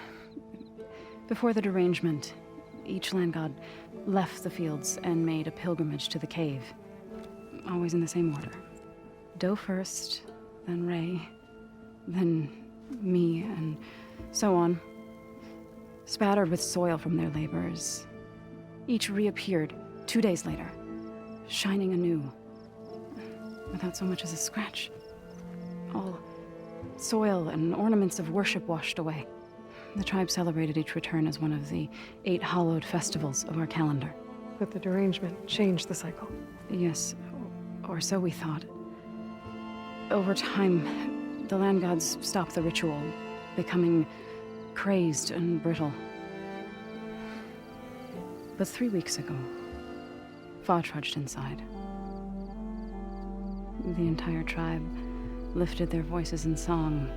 Before the derangement, each land god left the fields and made a pilgrimage to the cave. Always in the same order. Doe first, then Ray, then me, and so on. Spattered with soil from their labors. Each reappeared 2 days later, shining anew, without so much as a scratch. All soil and ornaments of worship washed away. The tribe celebrated each return as one of the 8 hallowed festivals of our calendar. But the derangement changed the cycle. Yes, or so we thought. Over time, the land gods stopped the ritual, becoming crazed and brittle. But 3 weeks ago, Fa trudged inside. The entire tribe lifted their voices in song,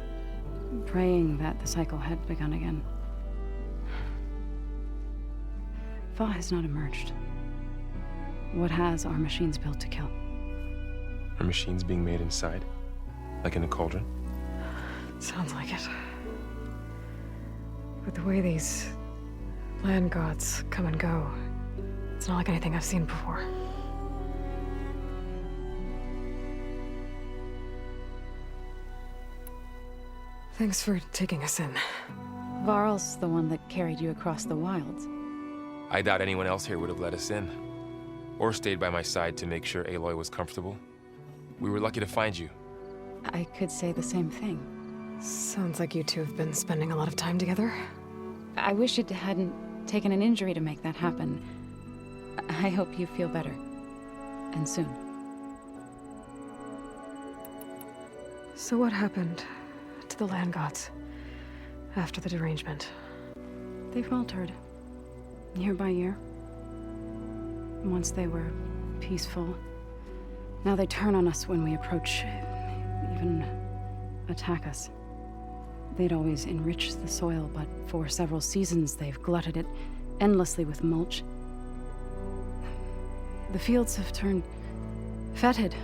praying that the cycle had begun again. Fa has not emerged. What has are machines built to kill. Are machines being made inside? Like in a cauldron? Sounds like it. But the way these land gods come and go, it's not like anything I've seen before. Thanks for taking us in. Varl's the one that carried you across the wilds. I doubt anyone else here would have let us in. Or stayed by my side to make sure Aloy was comfortable. We were lucky to find you. I could say the same thing. Sounds like you two have been spending a lot of time together. I wish it hadn't taken an injury to make that happen. I hope you feel better. And soon. So what happened to the land gods after the derangement? They faltered, year by year. Once they were peaceful. Now they turn on us when we approach, even attack us. They'd always enriched the soil, but for several seasons they've glutted it endlessly with mulch. The fields have turned fetid.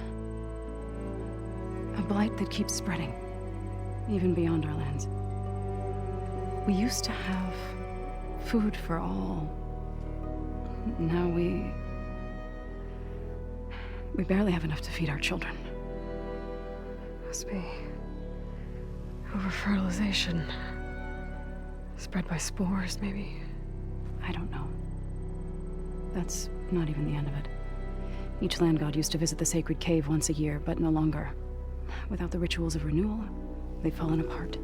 A blight that keeps spreading, even beyond our lands. We used to have food for all. Now we barely have enough to feed our children. Must be over-fertilization. Spread by spores, maybe? I don't know. That's not even the end of it. Each land god used to visit the sacred cave once a year, but no longer. Without the rituals of renewal, they've fallen apart.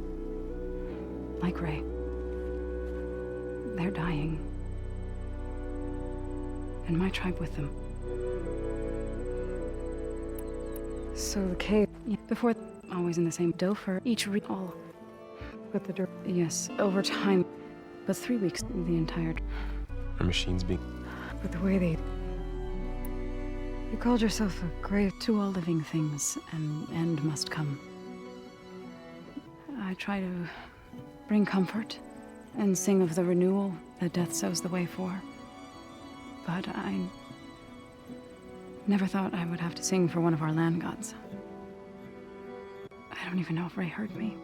Like Ray. They're dying. And my tribe with them. So the cave... Yeah, before, always in the same dofer, each all. But the Yes, over time. But 3 weeks, the entire... Are machines being... But the way they... You called yourself a grave... To all living things, an end must come. I try to bring comfort and sing of the renewal that death sows the way for. But I never thought I would have to sing for one of our land gods. I don't even know if Ray heard me.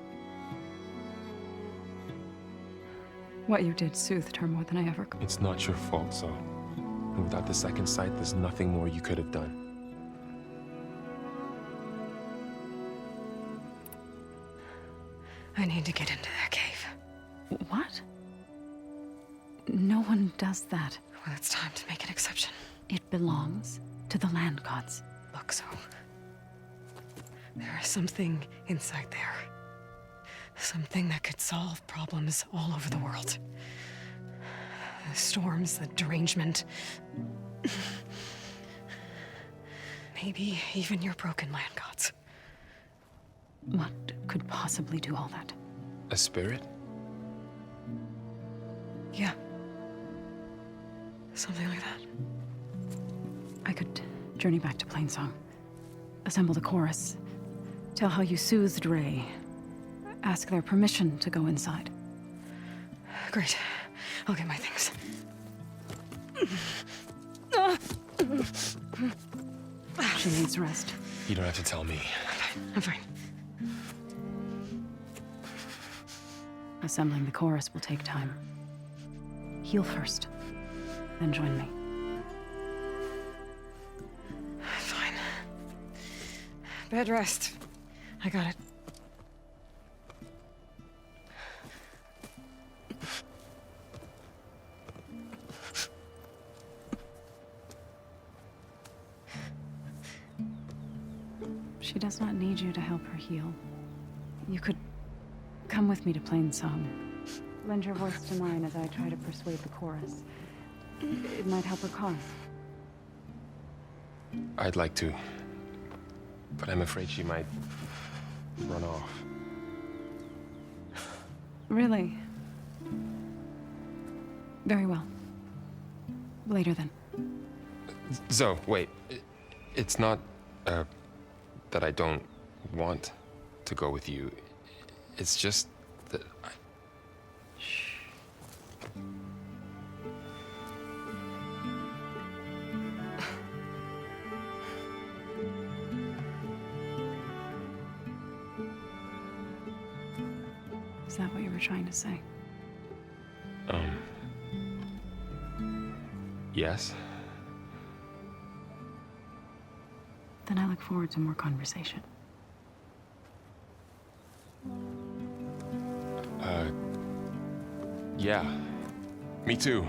What you did soothed her more than I ever could. It's not your fault, so. And without the second sight, there's nothing more you could have done. I need to get into that cave. What? No one does that. Well, it's time to make an exception. It belongs to the land gods. Look, so... There is something inside there. Something that could solve problems all over the world. The storms, the derangement. Maybe even your broken land gods. What could possibly do all that? A spirit? Yeah. Something like that. I could journey back to Plainsong. Assemble the chorus. Tell how you soothed Ray. Ask their permission to go inside. Great. I'll get my things. She needs rest. You don't have to tell me. I'm fine. Assembling the chorus will take time. Heal first, then join me. Fine. Bed rest. I got it. She does not need you to help her heal. You could come with me to Plainsong. Lend your voice to mine as I try to persuade the chorus. It might help her cause. I'd like to, but I'm afraid she might run off. Really? Very well. Later then. Zoe, wait. It's not, that I don't want to go with you. It's just that I... Is that what you were trying to say? Yes? Then I look forward to more conversation. Yeah. Me too.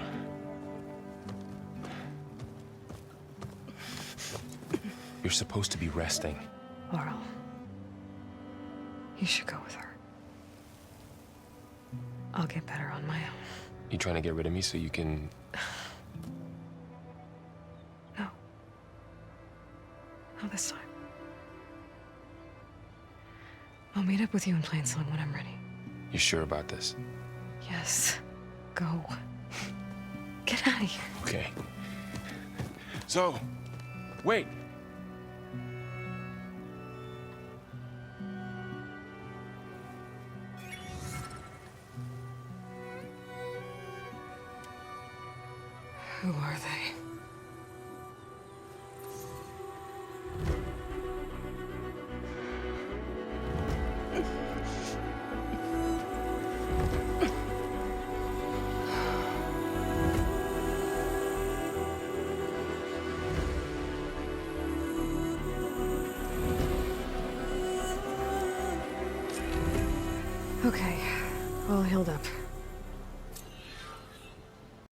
You're supposed to be resting. Laurel. You should go with her. I'll get better on my own. You trying to get rid of me so you can... No. Not this time. I'll meet up with you in Plainsong when I'm ready. You sure about this? Yes. Go. Get out of here. Okay. So, wait. Who are they? Okay, all healed up.